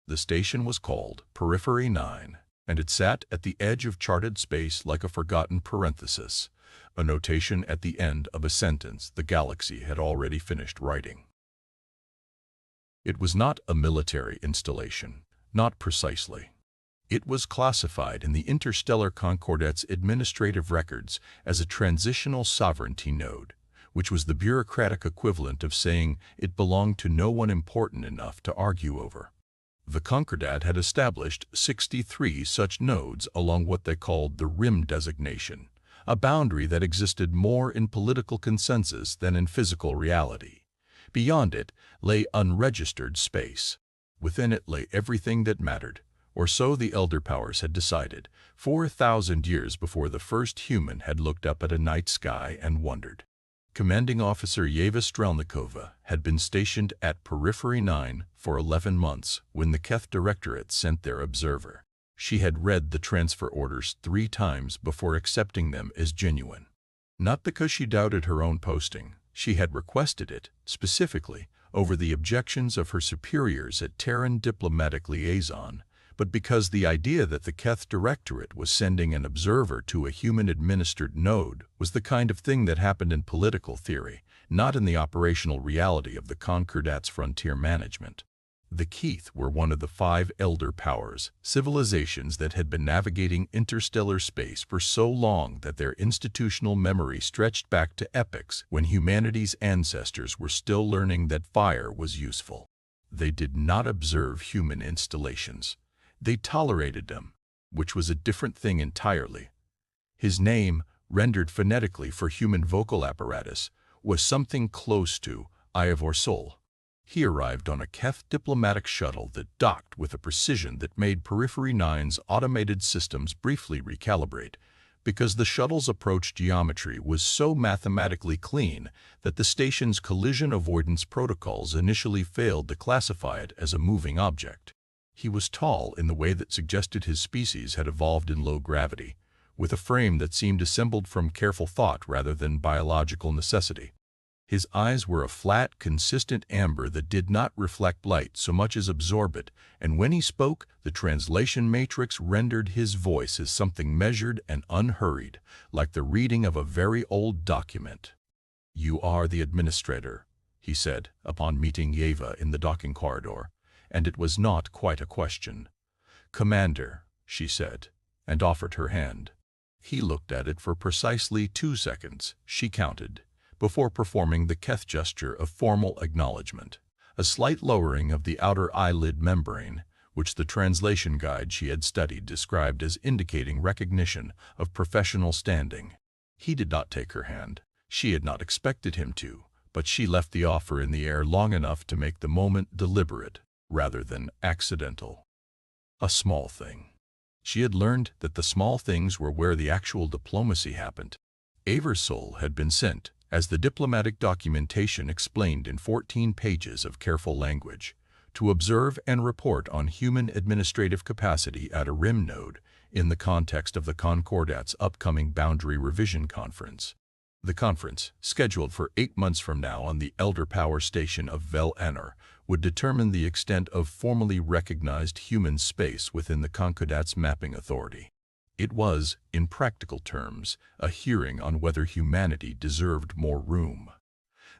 The station was called Periphery 9, and it sat at the edge of charted space like a forgotten parenthesis, a notation at the end of a sentence the galaxy had already finished writing. It was not a military installation, not precisely. It was classified in the Interstellar Concordat's administrative records as a transitional sovereignty node, which was the bureaucratic equivalent of saying it belonged to no one important enough to argue over. The Concordat had established 63 such nodes along what they called the rim designation, a boundary that existed more in political consensus than in physical reality. Beyond it lay unregistered space. Within it lay everything that mattered, or so the Elder Powers had decided, 4,000 years before the first human had looked up at a night sky and wondered. Commanding Officer Yeva Strelnikova had been stationed at Periphery 9 for 11 months when the Keth Directorate sent their observer. She had read the transfer orders 3 times before accepting them as genuine. Not because she doubted her own posting. She had requested it, specifically, over the objections of her superiors at Terran Diplomatic Liaison, but because the idea that the Keth Directorate was sending an observer to a human-administered node was the kind of thing that happened in political theory, not in the operational reality of the Concordat's frontier management. The Keth were one of the 5 Elder Powers, civilizations that had been navigating interstellar space for so long that their institutional memory stretched back to epochs when humanity's ancestors were still learning that fire was useful. They did not observe human installations. They tolerated them, which was a different thing entirely. His name, rendered phonetically for human vocal apparatus, was something close to Ivor Sol. He arrived on a Keth diplomatic shuttle that docked with a precision that made Periphery 9's automated systems briefly recalibrate, because the shuttle's approach geometry was so mathematically clean that the station's collision avoidance protocols initially failed to classify it as a moving object. He was tall in the way that suggested his species had evolved in low gravity, with a frame that seemed assembled from careful thought rather than biological necessity. His eyes were a flat, consistent amber that did not reflect light so much as absorb it, and when he spoke, the translation matrix rendered his voice as something measured and unhurried, like the reading of a very old document. "You are the administrator," he said, upon meeting Yeva in the docking corridor, and it was not quite a question. "Commander," she said, and offered her hand. He looked at it for precisely 2 seconds, she counted, before performing the Keth gesture of formal acknowledgement, a slight lowering of the outer eyelid membrane, which the translation guide she had studied described as indicating recognition of professional standing. He did not take her hand. She had not expected him to, but she left the offer in the air long enough to make the moment deliberate, rather than accidental. A small thing. She had learned that the small things were where the actual diplomacy happened. Aversol had been sent, as the diplomatic documentation explained in 14 pages of careful language, to observe and report on human administrative capacity at a rim node in the context of the Concordat's upcoming Boundary Revision Conference. The conference, scheduled for 8 months from now on the Elder Power Station of Vel Enor, would determine the extent of formally recognized human space within the Concordat's mapping authority. It was, in practical terms, a hearing on whether humanity deserved more room.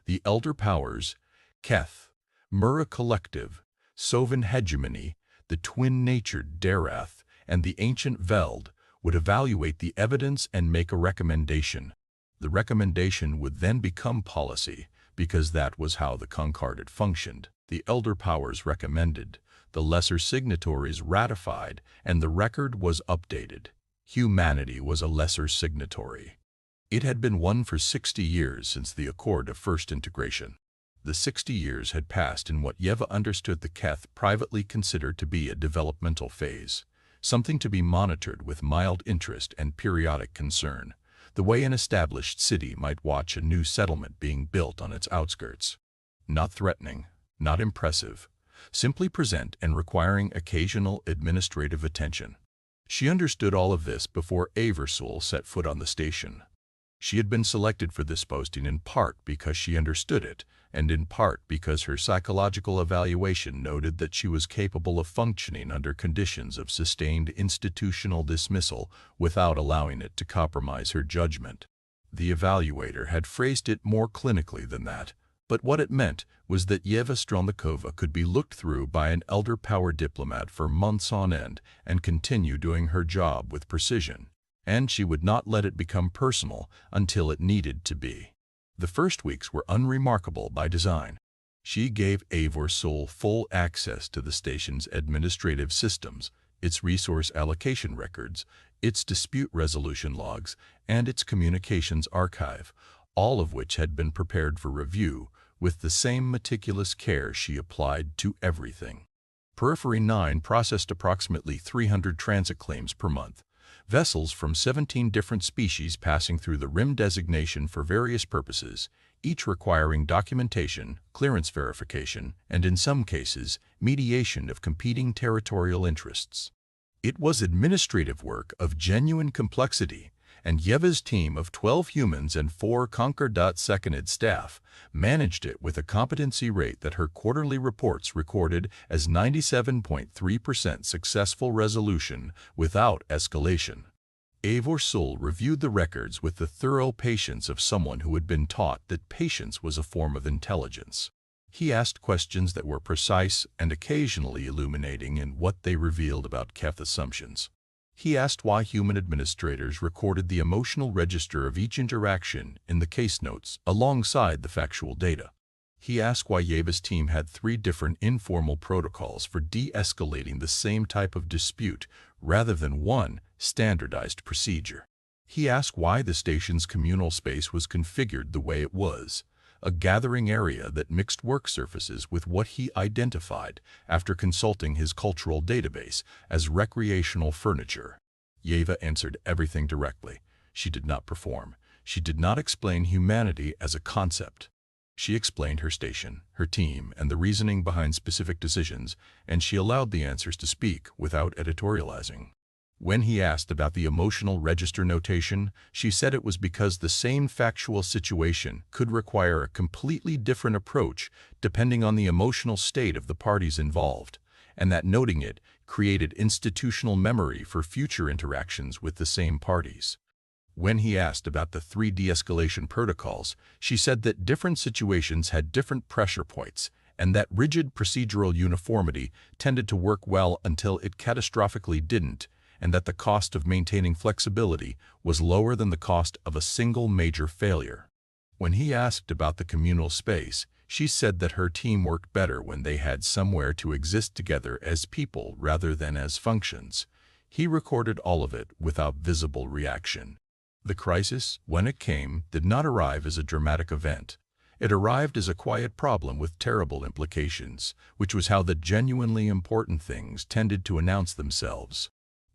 The Elder Powers, Keth, Mura Collective, Sovan Hegemony, the twin-natured Darath, and the ancient Veld would evaluate the evidence and make a recommendation. The recommendation would then become policy, because that was how the Concordat functioned. The Elder Powers recommended, the lesser signatories ratified, and the record was updated. Humanity was a lesser signatory. It had been one for 60 years since the Accord of First Integration. The 60 years had passed in what Yeva understood the Keth privately considered to be a developmental phase, something to be monitored with mild interest and periodic concern, the way an established city might watch a new settlement being built on its outskirts. Not threatening, not impressive, simply present and requiring occasional administrative attention. She understood all of this before Aversol set foot on the station. She had been selected for this posting in part because she understood it, and in part because her psychological evaluation noted that she was capable of functioning under conditions of sustained institutional dismissal without allowing it to compromise her judgment. The evaluator had phrased it more clinically than that, but what it meant was that Yeva Strelnikova could be looked through by an elder power diplomat for months on end and continue doing her job with precision, and she would not let it become personal until it needed to be. The first weeks were unremarkable by design. She gave Eivor Sol full access to the station's administrative systems, its resource allocation records, its dispute resolution logs, and its communications archive, all of which had been prepared for review with the same meticulous care she applied to everything. Periphery 9 processed approximately 300 transit claims per month, vessels from 17 different species passing through the RIM designation for various purposes, each requiring documentation, clearance verification, and in some cases, mediation of competing territorial interests. It was administrative work of genuine complexity, and Yeva's team of 12 humans and 4 Concord.seconded staff managed it with a competency rate that her quarterly reports recorded as 97.3% successful resolution without escalation. Eivor Sol reviewed the records with the thorough patience of someone who had been taught that patience was a form of intelligence. He asked questions that were precise and occasionally illuminating in what they revealed about Keth assumptions. He asked why human administrators recorded the emotional register of each interaction in the case notes alongside the factual data. He asked why Yeva's team had 3 different informal protocols for de-escalating the same type of dispute rather than one standardized procedure. He asked why the station's communal space was configured the way it was, a gathering area that mixed work surfaces with what he identified after consulting his cultural database as recreational furniture. Yeva answered everything directly. She did not perform. She did not explain humanity as a concept. She explained her station, her team, and the reasoning behind specific decisions, and she allowed the answers to speak without editorializing. When he asked about the emotional register notation, she said it was because the same factual situation could require a completely different approach depending on the emotional state of the parties involved, and that noting it created institutional memory for future interactions with the same parties. When he asked about the 3 de-escalation protocols, she said that different situations had different pressure points, and that rigid procedural uniformity tended to work well until it catastrophically didn't, and that the cost of maintaining flexibility was lower than the cost of a single major failure. When he asked about the communal space, she said that her team worked better when they had somewhere to exist together as people rather than as functions. He recorded all of it without visible reaction. The crisis, when it came, did not arrive as a dramatic event. It arrived as a quiet problem with terrible implications, which was how the genuinely important things tended to announce themselves.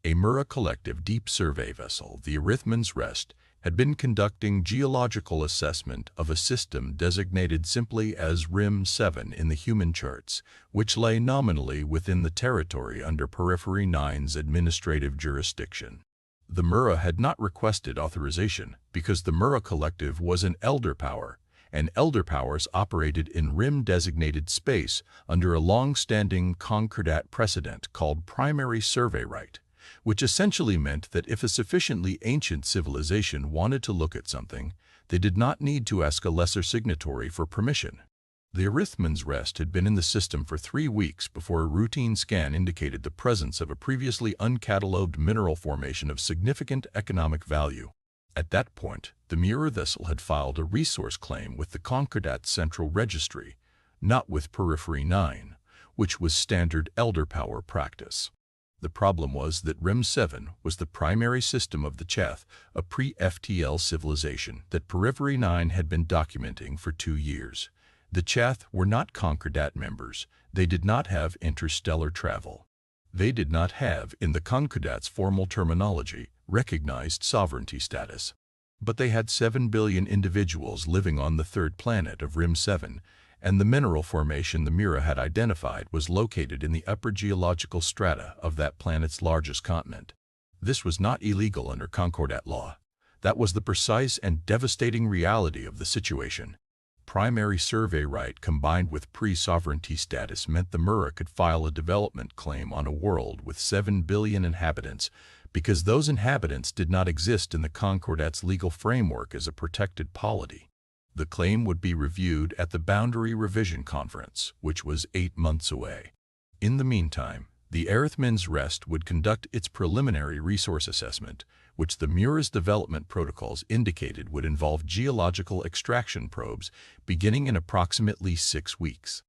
A Mura collective deep survey vessel, the Arithman's Rest, had been conducting geological assessment of a system designated simply as RIM 7 in the human charts, which lay nominally within the territory under Periphery 9's administrative jurisdiction. The Mura had not requested authorization because the Mura collective was an elder power, and elder powers operated in RIM-designated space under a long-standing Concordat precedent called primary survey right, which essentially meant that if a sufficiently ancient civilization wanted to look at something, they did not need to ask a lesser signatory for permission. The Arithman's Rest had been in the system for 3 weeks before a routine scan indicated the presence of a previously uncatalogued mineral formation of significant economic value. At that point, the Mura vessel had filed a resource claim with the Concordat Central Registry, not with Periphery 9, which was standard elder power practice. The problem was that RIM 7 was the primary system of the Chath, a pre-FTL civilization that Periphery 9 had been documenting for 2 years. The Chath were not Concordat members. They did not have interstellar travel. They did not have, in the Concordat's formal terminology, recognized sovereignty status. But they had 7 billion individuals living on the 3rd planet of RIM 7, and the mineral formation the Mura had identified was located in the upper geological strata of that planet's largest continent. This was not illegal under Concordat law. That was the precise and devastating reality of the situation. Primary survey right combined with pre-sovereignty status meant the Mura could file a development claim on a world with 7 billion inhabitants because those inhabitants did not exist in the Concordat's legal framework as a protected polity. The claim would be reviewed at the Boundary Revision Conference, which was 8 months away. In the meantime, the Earthmen's Rest would conduct its preliminary resource assessment, which the Mura's development protocols indicated would involve geological extraction probes beginning in approximately 6 weeks.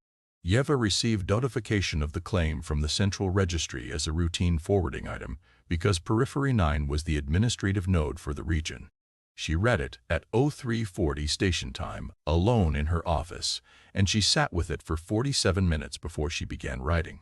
Yeva received notification of the claim from the Central Registry as a routine forwarding item because Periphery 9 was the administrative node for the region. She read it at 0340 station time, alone in her office, and she sat with it for 47 minutes before she began writing.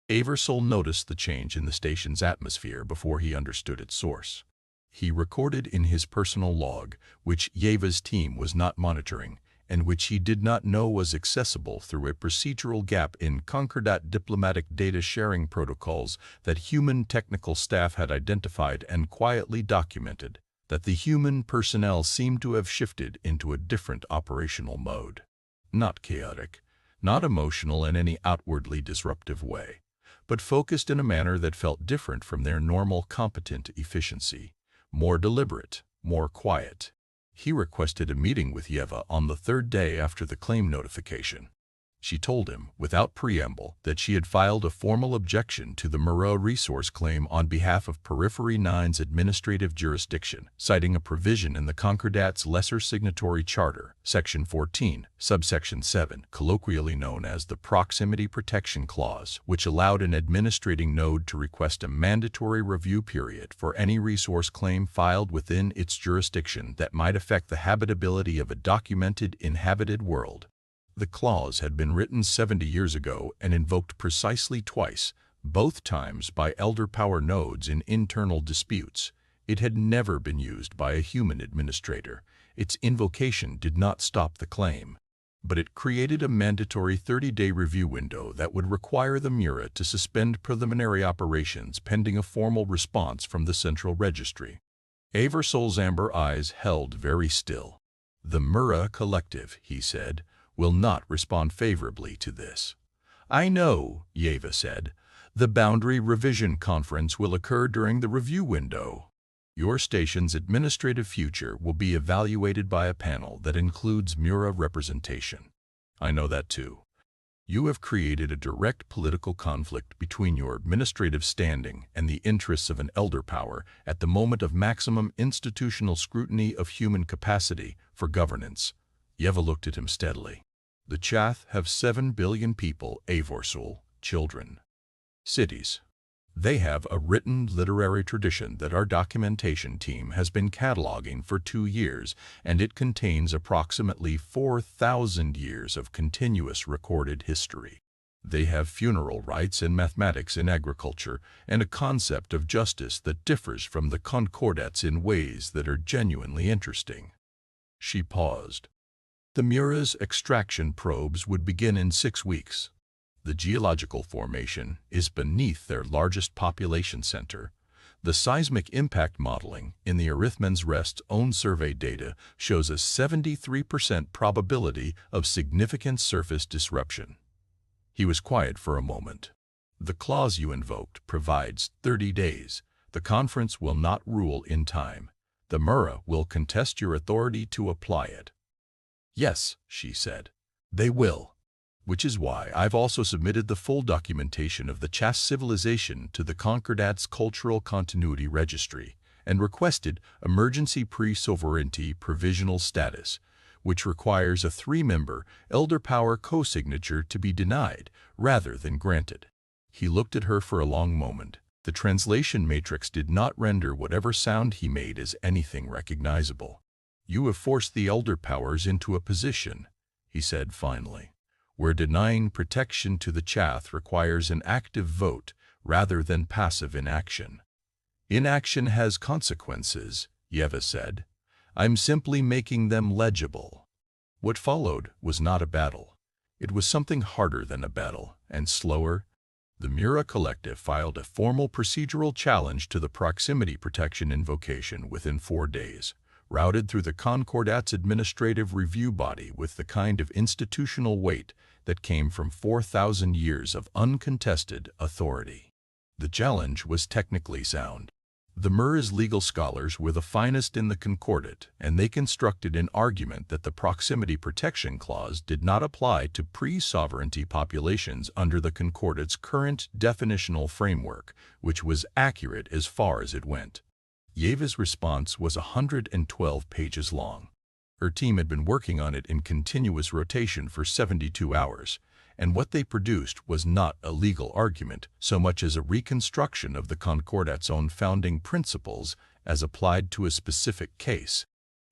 Aversol noticed the change in the station's atmosphere before he understood its source. He recorded in his personal log, which Yeva's team was not monitoring, and which he did not know was accessible through a procedural gap in Concordat diplomatic data sharing protocols that human technical staff had identified and quietly documented, that the human personnel seemed to have shifted into a different operational mode. Not chaotic, not emotional in any outwardly disruptive way, but focused in a manner that felt different from their normal competent efficiency, more deliberate, more quiet. He requested a meeting with Yeva on the 3rd day after the claim notification. She told him, without preamble, that she had filed a formal objection to the Mura resource claim on behalf of Periphery 9's administrative jurisdiction, citing a provision in the Concordat's Lesser Signatory Charter, Section 14, Subsection 7, colloquially known as the Proximity Protection Clause, which allowed an administrating node to request a mandatory review period for any resource claim filed within its jurisdiction that might affect the habitability of a documented inhabited world. The clause had been written 70 years ago and invoked precisely twice, both times by elder power nodes in internal disputes. It had never been used by a human administrator. Its invocation did not stop the claim, but it created a mandatory 30-day review window that would require the Mura to suspend preliminary operations pending a formal response from the Central Registry. Aversol's amber eyes held very still. "The Mura Collective," he said, "will not respond favorably to this." "I know," Yeva said. "The Boundary Revision Conference will occur during the review window. Your station's administrative future will be evaluated by a panel that includes Mura representation. I know that too. You have created a direct political conflict between your administrative standing and the interests of an elder power at the moment of maximum institutional scrutiny of human capacity for governance." Yeva looked at him steadily. "The Chath have 7 billion people, Aversol, children. Cities. They have a written literary tradition that our documentation team has been cataloging for 2 years, and it contains approximately 4,000 years of continuous recorded history. They have funeral rites and mathematics in agriculture, and a concept of justice that differs from the Concordats in ways that are genuinely interesting." She paused. "The Mura's extraction probes would begin in 6 weeks. The geological formation is beneath their largest population center. The seismic impact modeling in the Earthmen's Rest's own survey data shows a 73% probability of significant surface disruption." He was quiet for a moment. "The clause you invoked provides 30 days. The conference will not rule in time. The Mura will contest your authority to apply it." "Yes," she said, "they will. Which is why I've also submitted the full documentation of the Chath civilization to the Concordat's Cultural Continuity Registry and requested emergency pre-sovereignty provisional status, which requires a 3-member elder power co-signature to be denied rather than granted." He looked at her for a long moment. The translation matrix did not render whatever sound he made as anything recognizable. "You have forced the elder powers into a position," he said finally, "where denying protection to the Chath requires an active vote rather than passive inaction." "Inaction has consequences," Yeva said. "I'm simply making them legible." What followed was not a battle. It was something harder than a battle, and slower. The Mura Collective filed a formal procedural challenge to the proximity protection invocation within 4 days. routed through the Concordat's administrative review body with the kind of institutional weight that came from 4,000 years of uncontested authority. The challenge was technically sound. The Murray's legal scholars were the finest in the Concordat, and they constructed an argument that the Proximity Protection Clause did not apply to pre-sovereignty populations under the Concordat's current definitional framework, which was accurate as far as it went. Yeva's response was 112 pages long. Her team had been working on it in continuous rotation for 72 hours, and what they produced was not a legal argument so much as a reconstruction of the Concordat's own founding principles as applied to a specific case.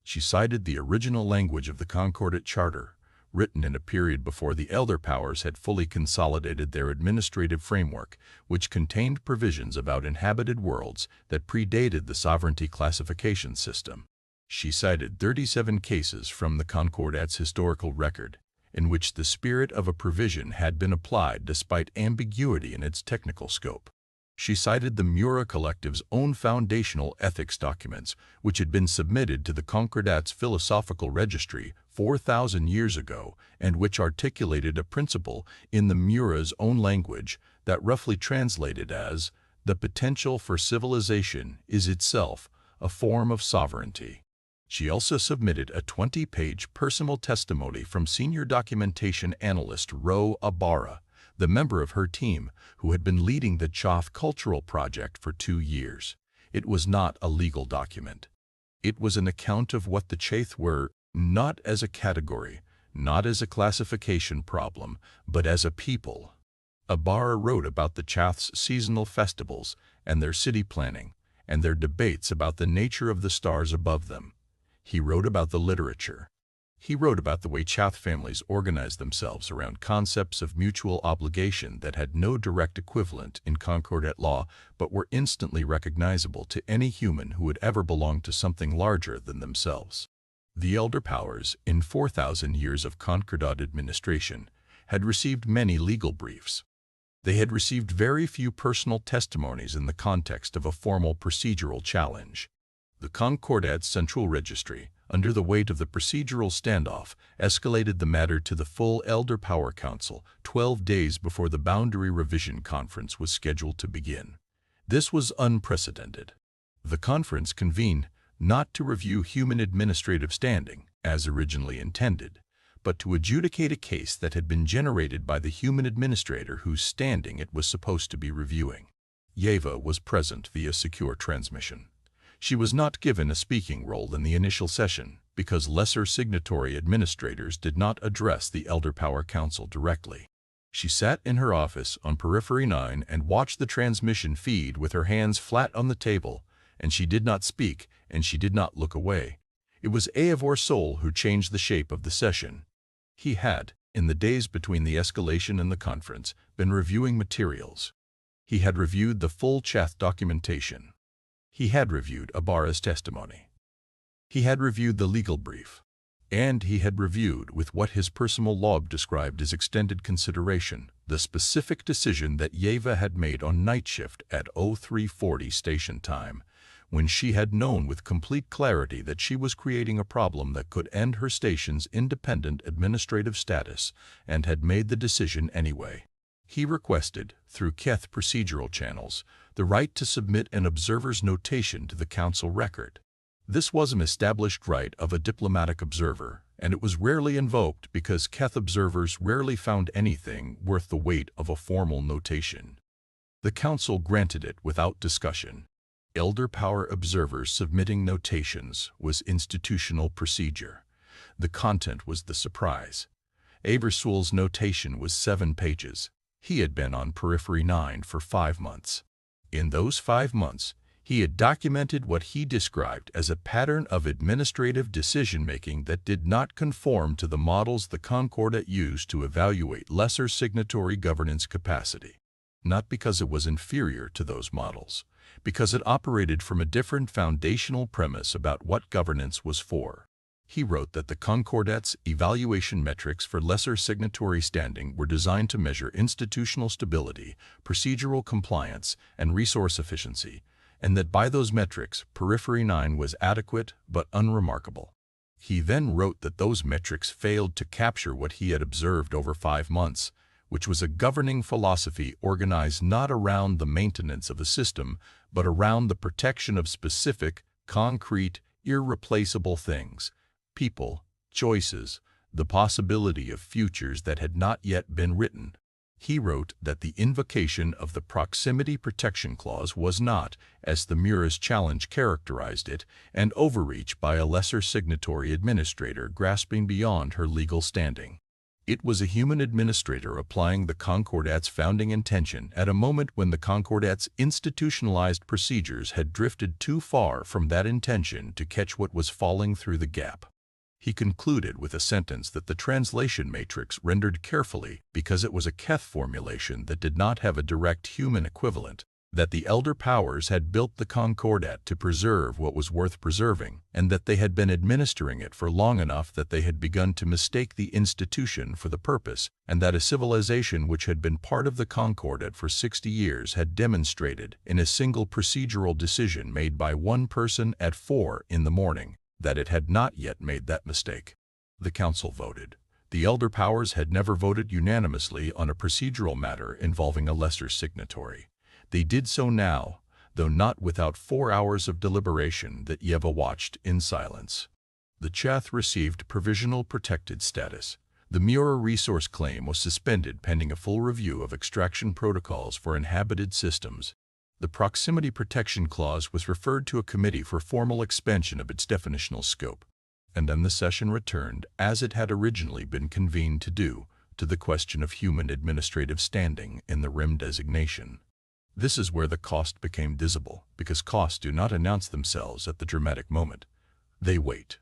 She cited the original language of the Concordat Charter, written in a period before the elder powers had fully consolidated their administrative framework, which contained provisions about inhabited worlds that predated the sovereignty classification system. She cited 37 cases from the Concordat's historical record, in which the spirit of a provision had been applied despite ambiguity in its technical scope. She cited the Mura Collective's own foundational ethics documents, which had been submitted to the Concordat's philosophical registry 4,000 years ago and which articulated a principle in the Mura's own language that roughly translated as, "The potential for civilization is itself a form of sovereignty." She also submitted a 20-page personal testimony from senior documentation analyst Ro Ibarra, the member of her team who had been leading the Choth Cultural Project for 2 years. It was not a legal document. It was an account of what the Chath were, not as a category, not as a classification problem, but as a people. Ibarra wrote about the Chath's seasonal festivals and their city planning, and their debates about the nature of the stars above them. He wrote about the literature. He wrote about the way Chath families organized themselves around concepts of mutual obligation that had no direct equivalent in Concordat law but were instantly recognizable to any human who had ever belonged to something larger than themselves. The elder powers, in 4,000 years of Concordat administration, had received many legal briefs. They had received very few personal testimonies in the context of a formal procedural challenge. The Concordat's Central Registry, under the weight of the procedural standoff, escalated the matter to the full Elder Power Council 12 days before the Boundary Revision Conference was scheduled to begin. This was unprecedented. The conference convened not to review human administrative standing, as originally intended, but to adjudicate a case that had been generated by the human administrator whose standing it was supposed to be reviewing. Yeva was present via secure transmission. She was not given a speaking role in the initial session because lesser signatory administrators did not address the Elder Power Council directly. She sat in her office on Periphery 9 and watched the transmission feed with her hands flat on the table, and she did not speak and she did not look away. It was Eivor Sol who changed the shape of the session. He had, in the days between the escalation and the conference, been reviewing materials. He had reviewed the full Chath documentation. He had reviewed Ibarra's testimony. He had reviewed the legal brief. And he had reviewed, with what his personal log described as extended consideration, the specific decision that Yeva had made on night shift at 0340 station time, when she had known with complete clarity that she was creating a problem that could end her station's independent administrative status, and had made the decision anyway. He requested, through Keth procedural channels, the right to submit an observer's notation to the council record. This was an established right of a diplomatic observer, and it was rarely invoked because Keth observers rarely found anything worth the weight of a formal notation. The council granted it without discussion. Elder power observers submitting notations was institutional procedure. The content was the surprise. Eivor Sol's notation was 7 pages. He had been on Periphery 9 for 5 months. In those 5 months, he had documented what he described as a pattern of administrative decision-making that did not conform to the models the Concordat used to evaluate lesser signatory governance capacity. Not because it was inferior to those models, because it operated from a different foundational premise about what governance was for. He wrote that the Concordat's evaluation metrics for lesser signatory standing were designed to measure institutional stability, procedural compliance, and resource efficiency, and that by those metrics, Periphery 9 was adequate but unremarkable. He then wrote that those metrics failed to capture what he had observed over 5 months, which was a governing philosophy organized not around the maintenance of a system, but around the protection of specific, concrete, irreplaceable things, people, choices, the possibility of futures that had not yet been written. He wrote that the invocation of the Proximity Protection Clause was not, as the Mura's challenge characterized it, an overreach by a lesser signatory administrator grasping beyond her legal standing. It was a human administrator applying the Concordat's founding intention at a moment when the Concordat's institutionalized procedures had drifted too far from that intention to catch what was falling through the gap. He concluded with a sentence that the translation matrix rendered carefully because it was a Keth formulation that did not have a direct human equivalent, that the elder powers had built the Concordat to preserve what was worth preserving, and that they had been administering it for long enough that they had begun to mistake the institution for the purpose, and that a civilization which had been part of the Concordat for 60 years had demonstrated, in a single procedural decision made by one person at 4 in the morning, that it had not yet made that mistake. The Council voted. The elder powers had never voted unanimously on a procedural matter involving a lesser signatory. They did so now, though not without 4 hours of deliberation that Yeva watched in silence. The Chath received provisional protected status. The Mura resource claim was suspended pending a full review of extraction protocols for inhabited systems. The Proximity Protection Clause was referred to a committee for formal expansion of its definitional scope, and then the session returned, as it had originally been convened to do, to the question of human administrative standing in the RIM designation. This is where the cost became visible, because costs do not announce themselves at the dramatic moment. They wait.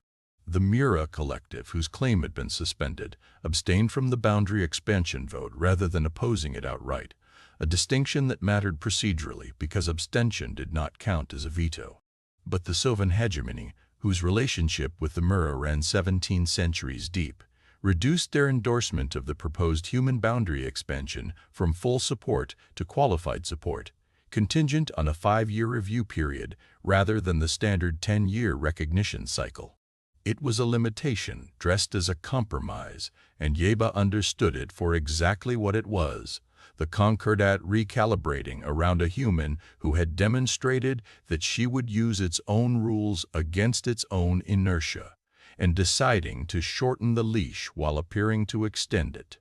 The Mura collective, whose claim had been suspended, abstained from the boundary expansion vote rather than opposing it outright, a distinction that mattered procedurally because abstention did not count as a veto. But the Sovan hegemony, whose relationship with the Mura ran 17 centuries deep, reduced their endorsement of the proposed human boundary expansion from full support to qualified support, contingent on a 5-year review period rather than the standard 10-year recognition cycle. It was a limitation dressed as a compromise, and Yeba understood it for exactly what it was, the Concordat recalibrating around a human who had demonstrated that she would use its own rules against its own inertia, and deciding to shorten the leash while appearing to extend it.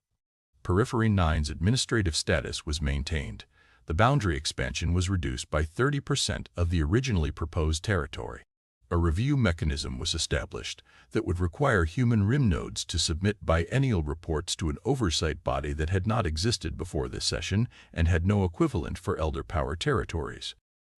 Periphery 9's administrative status was maintained. The boundary expansion was reduced by 30% of the originally proposed territory. A review mechanism was established that would require human RIM nodes to submit biennial reports to an oversight body that had not existed before this session and had no equivalent for elder power territories.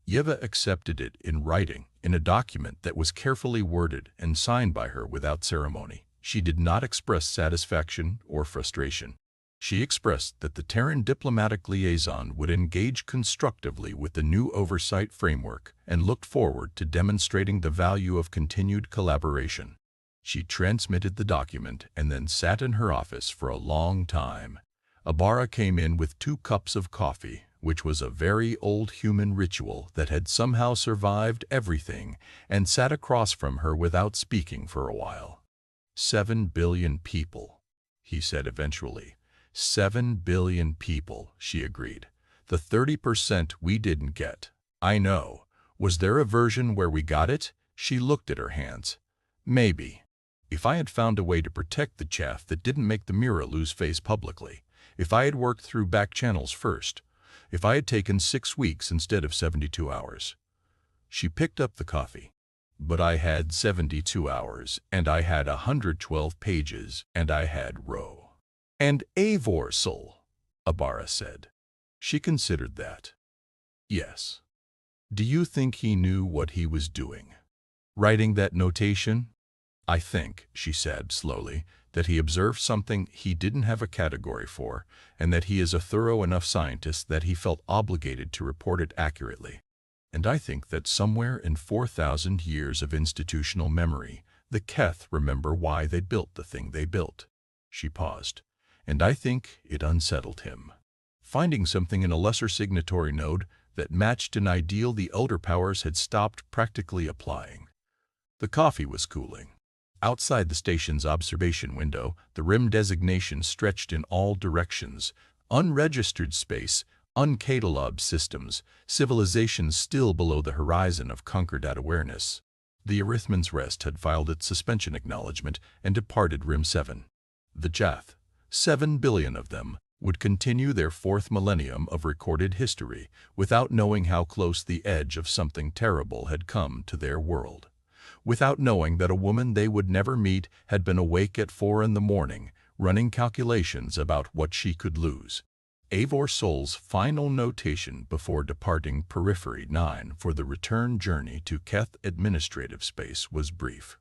Yeva accepted it in writing, in a document that was carefully worded and signed by her without ceremony. She did not express satisfaction or frustration. She expressed that the Terran diplomatic liaison would engage constructively with the new oversight framework and looked forward to demonstrating the value of continued collaboration. She transmitted the document and then sat in her office for a long time. Abara came in with 2 cups of coffee, which was a very old human ritual that had somehow survived everything, and sat across from her without speaking for a while. 7 billion people, he said eventually. 7 billion people, she agreed. The 30% we didn't get. I know. Was there a version where we got it? She looked at her hands. Maybe. If I had found a way to protect the chaff that didn't make the Mura lose face publicly, if I had worked through back channels first, if I had taken 6 weeks instead of 72 hours. She picked up the coffee. But I had 72 hours, and I had 112 pages, and I had row. And Avorsal, Abara said. She considered that. Yes. Do you think he knew what he was doing? Writing that notation? I think, she said slowly, that he observed something he didn't have a category for, and that he is a thorough enough scientist that he felt obligated to report it accurately. And I think that somewhere in 4,000 years of institutional memory, the Keth remember why they built the thing they built. She paused. And I think it unsettled him. Finding something in a lesser signatory node, that matched an ideal the elder powers had stopped practically applying. The coffee was cooling. Outside the station's observation window, the rim designation stretched in all directions: unregistered space, uncatalogued systems, civilizations still below the horizon of conquered awareness. The Arithman's Rest had filed its suspension acknowledgement and departed Rim 7. The Jath, 7 billion of them, would continue their fourth millennium of recorded history without knowing how close the edge of something terrible had come to their world. Without knowing that a woman they would never meet had been awake at 4 in the morning, running calculations about what she could lose. Eivor Sol's final notation before departing Periphery 9 for the return journey to Keth administrative space was brief.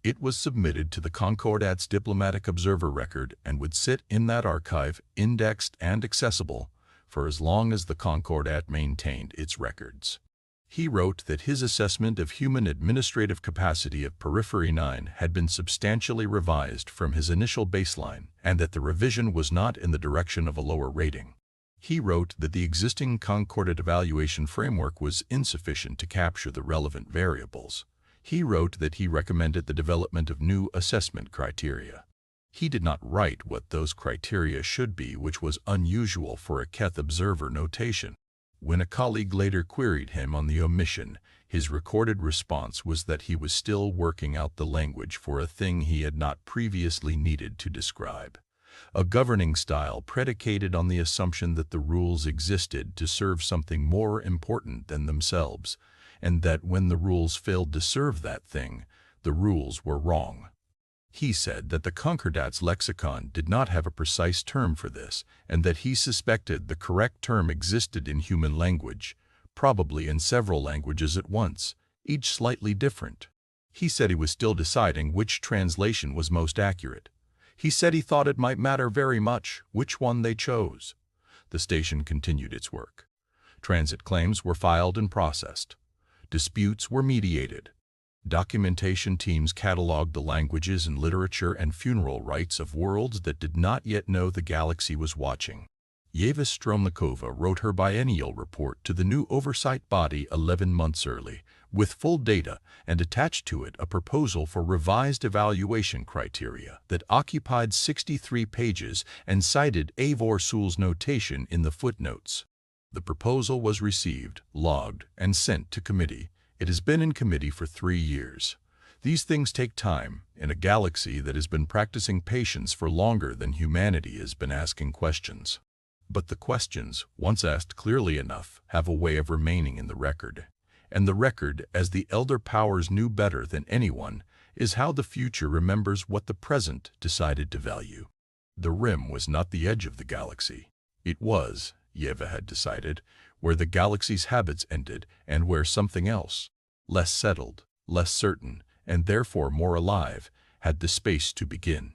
It was submitted to the Concordat's diplomatic observer record and would sit in that archive, indexed and accessible, for as long as the Concordat maintained its records. He wrote that his assessment of human administrative capacity of Periphery 9 had been substantially revised from his initial baseline and that the revision was not in the direction of a lower rating. He wrote that the existing Concordat evaluation framework was insufficient to capture the relevant variables. He wrote that he recommended the development of new assessment criteria. He did not write what those criteria should be, which was unusual for a Keth observer notation. When a colleague later queried him on the omission, his recorded response was that he was still working out the language for a thing he had not previously needed to describe. A governing style predicated on the assumption that the rules existed to serve something more important than themselves, and that when the rules failed to serve that thing, the rules were wrong. He said that the Concordat's lexicon did not have a precise term for this, and that he suspected the correct term existed in human language, probably in several languages at once, each slightly different. He said he was still deciding which translation was most accurate. He said he thought it might matter very much which one they chose. The station continued its work. Transit claims were filed and processed. Disputes were mediated. Documentation teams cataloged the languages and literature and funeral rites of worlds that did not yet know the galaxy was watching. Yeva Stromlikova wrote her biennial report to the new oversight body 11 months early, with full data, and attached to it a proposal for revised evaluation criteria that occupied 63 pages and cited Eivor Sol's notation in the footnotes. The proposal was received, logged, and sent to committee. It has been in committee for 3 years. These things take time in a galaxy that has been practicing patience for longer than humanity has been asking questions. But the questions, once asked clearly enough, have a way of remaining in the record. And the record, as the elder powers knew better than anyone, is how the future remembers what the present decided to value. The rim was not the edge of the galaxy. It was, Yeva had decided, where the galaxy's habits ended and where something else, less settled, less certain, and therefore more alive, had the space to begin.